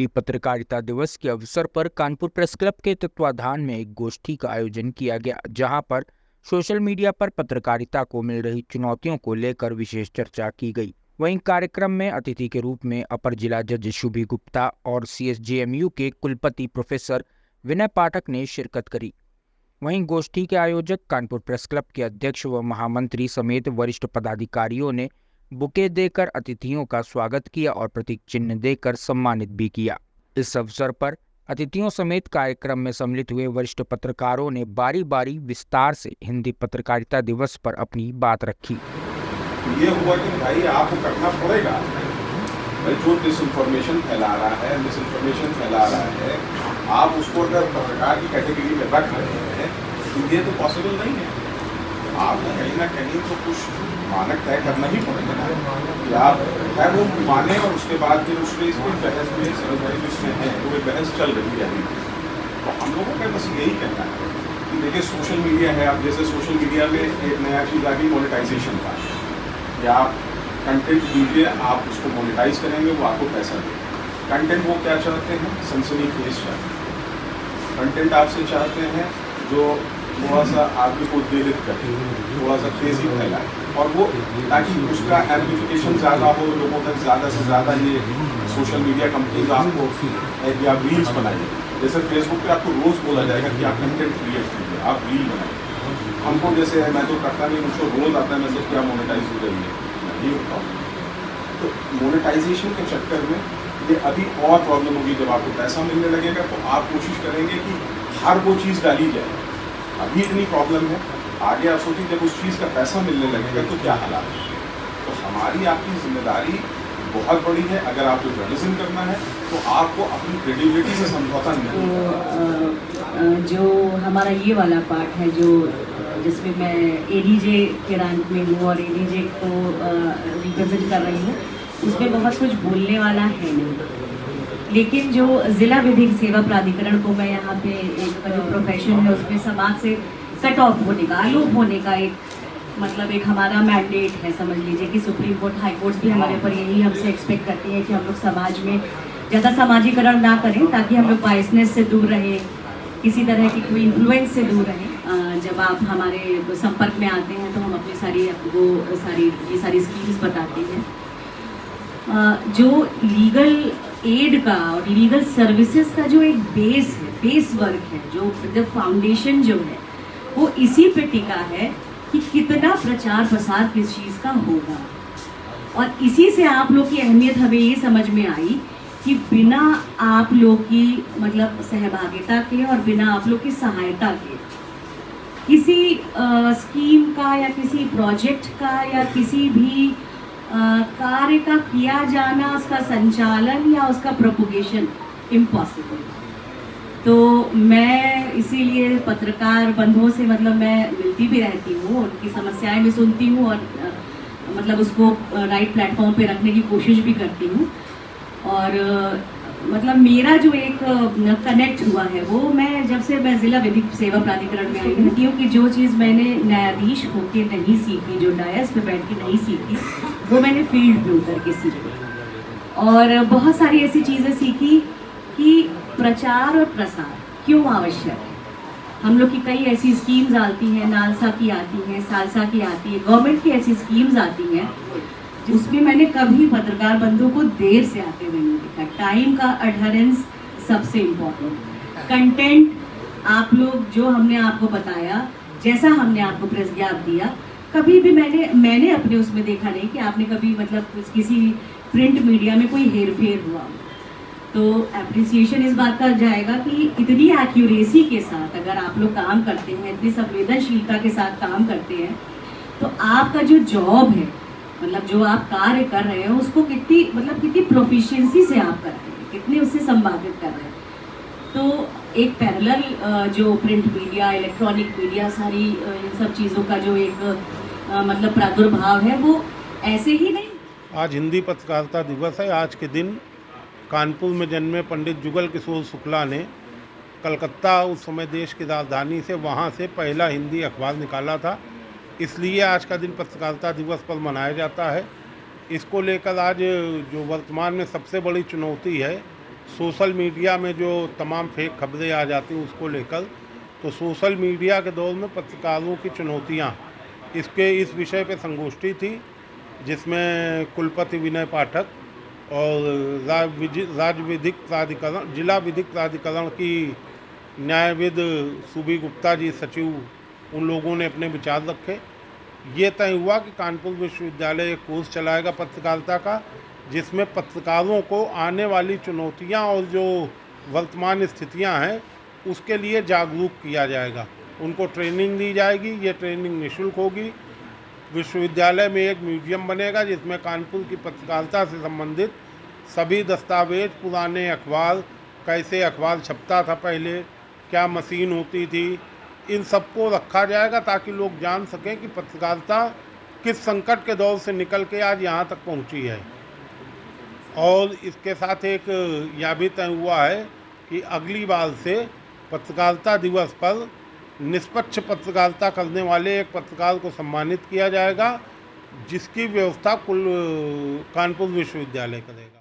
हिंदी पत्रकारिता दिवस के अवसर पर कानपुर प्रेस क्लब के तत्वाधान में एक गोष्ठी का आयोजन किया गया, जहां पर सोशल मीडिया पर पत्रकारिता को मिल रही चुनौतियों को लेकर विशेष चर्चा की गई। वहीं कार्यक्रम में अतिथि के रूप में अपर जिला जज शुभी गुप्ता और CSJMU के कुलपति प्रोफेसर विनय पाठक ने शिरकत करी। वहीं गोष्ठी के आयोजक कानपुर प्रेस क्लब के अध्यक्ष व महामंत्री समेत वरिष्ठ पदाधिकारियों ने बुके देकर अतिथियों का स्वागत किया और प्रतीक चिन्ह देकर सम्मानित भी किया। इस अवसर पर अतिथियों समेत कार्यक्रम में सम्मिलित हुए वरिष्ठ पत्रकारों ने बारी बारी विस्तार से हिंदी पत्रकारिता दिवस पर अपनी बात रखी। ये हुआ कि भाई आपको करना पड़ेगा, भाई जो डिसइंफॉर्मेशन फैला रहा है, मिसइंफॉर्मेशन फैला रहा है, आप उसको अगर पत्रकार की कैटेगरी में रख रहे हैं तो ये तो पॉसिबल नहीं है। आपको कहीं ना कहीं तो कुछ मानक तय करना ही पड़ेगा ना कि आप है वो माने, और उसके बाद फिर उसमें इसमें बहस में समझदारी जिसमें है तो वो बहस चल रही है अभी। तो हम लोगों का बस यही कहना है कि देखिए सोशल मीडिया है, आप जैसे सोशल मीडिया में एक नया चीज़ आ गई मोनेटाइजेशन का, कि आप कंटेंट दीजिए, आप उसको मोनेटाइज करेंगे, वो आपको पैसा देगा। कंटेंट वो क्या चाहते हैं, सनसनीखेज चाहते हैं। कंटेंट आपसे चाहते हैं जो थोड़ा सा आदमी को उत्तेजित करे, थोड़ा सा तेजी फैलाए, और वो ताकि उसका एम्प्लीफिकेशन ज़्यादा हो, लोगों तक ज़्यादा से ज़्यादा ये सोशल मीडिया कंपनीज आपको कि आप रील्स बनाइए। जैसे फेसबुक पे आपको रोज़ बोला जाएगा कि आप कंटेंट क्रिएट कीजिए, आप रील बनाइए। हमको जैसे है, मैं तो करता नहीं, मुझको रोज़ आता है मैसेज क्या मोनेटाइज हो रही है, नहीं होता। तो मोनेटाइजेशन के चक्कर में ये अभी और प्रॉब्लम होगी। जब आपको पैसा मिलने लगेगा तो आप कोशिश करेंगे कि हर वो चीज़ डाली जाए। अभी इतनी प्रॉब्लम है, आगे आप सोचिए जब उस चीज़ का पैसा मिलने लगेगा तो क्या हालात है। तो हमारी आपकी जिम्मेदारी बहुत बड़ी है। अगर आपको जर्नलिज्म करना है तो आपको अपनी क्रेडिबिलिटी से समझौता नहीं करना। जो हमारा ये वाला पार्ट है, जो जिसमें मैं ADJ के रैंक में हूँ और ADJ को रिप्रेजेंट कर रही हूँ, उसमें बहुत कुछ बोलने वाला है नहीं। लेकिन जो जिला विधिक सेवा प्राधिकरण को मैं यहाँ पे एक जो प्रोफेशन है उसमें समाज से कट ऑफ होने का, अलूप होने का एक मतलब एक हमारा मैंडेट है। समझ लीजिए कि सुप्रीम कोर्ट, हाई कोर्ट भी हमारे पर यही हमसे एक्सपेक्ट करती है कि हम लोग समाज में ज़्यादा सामाजिकरण ना करें, ताकि हम लोग बायसनेस से दूर रहें, किसी तरह की कोई इन्फ्लुएंस से दूर रहें। जब आप हमारे संपर्क में आते हैं तो हम अपनी ये सारी स्कीम्स बताते हैं। जो लीगल एड का और लीगल सर्विसेज का जो एक बेस वर्क है, जो फाउंडेशन जो है वो इसी पे टिका है कि कितना प्रचार प्रसार किस चीज़ का होगा। और इसी से आप लोग की अहमियत हमें ये समझ में आई कि बिना आप लोग की मतलब सहभागिता के और बिना आप लोग की सहायता के किसी स्कीम का या किसी प्रोजेक्ट का या किसी भी कार्य का किया जाना, उसका संचालन या उसका प्रोपोगेशन इम्पॉसिबल। तो मैं इसीलिए पत्रकार बंधुओं से मतलब मैं मिलती भी रहती हूँ, उनकी समस्याएं भी सुनती हूँ और मतलब उसको राइट प्लेटफॉर्म पे रखने की कोशिश भी करती हूँ। और मतलब मेरा जो एक कनेक्ट हुआ है वो जब से मैं जिला विधिक सेवा प्राधिकरण में आई हूँ, क्योंकि जो चीज़ मैंने न्यायाधीश होके नहीं सीखी, जो डायस पे बैठ के नहीं सीखी, वो मैंने फील्ड पे उतर के सीखी। और बहुत सारी ऐसी चीज़ें सीखी कि प्रचार और प्रसार क्यों आवश्यक है। हम लोग की कई ऐसी स्कीम्स आती हैं, नालसा की आती हैं, सालसा की आती है, गवर्नमेंट की ऐसी स्कीम्स आती हैं जिसमें मैंने कभी पत्रकार बंधु को देर से आते हुए नहीं देखा। टाइम का अडहरेंस सबसे इम्पोर्टेंट। कंटेंट आप लोग जो हमने आपको बताया, जैसा हमने आपको प्रेस ज्ञाप दिया, कभी भी मैंने अपने उसमें देखा नहीं कि आपने कभी मतलब किसी प्रिंट मीडिया में कोई हेरफेर हुआ। तो एप्रिसिएशन इस बात का जाएगा कि इतनी एक्यूरेसी के साथ अगर आप लोग काम करते हैं, इतनी संवेदनशीलता के साथ काम करते हैं, तो आपका जो जॉब है, मतलब जो आप कार्य कर रहे हैं, उसको कितनी प्रोफिशिएंसी से आप कर रहे हैं, कितने उससे संपादित कर रहे हैं। तो एक पैरेलल जो प्रिंट मीडिया, इलेक्ट्रॉनिक मीडिया, सारी इन सब चीज़ों का जो एक मतलब प्रादुर्भाव है, वो ऐसे ही नहीं। आज हिंदी पत्रकारिता दिवस है। आज के दिन कानपुर में जन्मे पंडित जुगल किशोर शुक्ला ने कलकत्ता, उस समय देश की राजधानी से, वहाँ से पहला हिंदी अखबार निकाला था। इसलिए आज का दिन पत्रकारिता दिवस पर मनाया जाता है। इसको लेकर आज जो वर्तमान में सबसे बड़ी चुनौती है सोशल मीडिया में जो तमाम फेक खबरें आ जाती हैं उसको लेकर, तो सोशल मीडिया के दौर में पत्रकारों की चुनौतियाँ, इस विषय पे संगोष्ठी थी जिसमें कुलपति विनय पाठक और राज्य विधिक प्राधिकरण, जिला विधिक प्राधिकरण की न्यायविद सुबी गुप्ता जी सचिव, उन लोगों ने अपने विचार रखे। ये तय हुआ कि कानपुर विश्वविद्यालय एक कोर्स चलाएगा पत्रकारिता का, जिसमें पत्रकारों को आने वाली चुनौतियां और जो वर्तमान स्थितियां हैं उसके लिए जागरूक किया जाएगा। उनको ट्रेनिंग दी जाएगी। ये ट्रेनिंग निःशुल्क होगी। विश्वविद्यालय में एक म्यूजियम बनेगा जिसमें कानपुर की पत्रकारिता से संबंधित सभी दस्तावेज, पुराने अखबार, कैसे अखबार छपता था पहले, क्या मशीन होती थी, इन सबको रखा जाएगा ताकि लोग जान सकें कि पत्रकारिता किस संकट के दौर से निकल के आज यहाँ तक पहुँची है। और इसके साथ एक यह भी तय हुआ है कि अगली बार से पत्रकारिता दिवस पर निष्पक्ष पत्रकारिता करने वाले एक पत्रकार को सम्मानित किया जाएगा, जिसकी व्यवस्था कानपुर विश्वविद्यालय करेगा।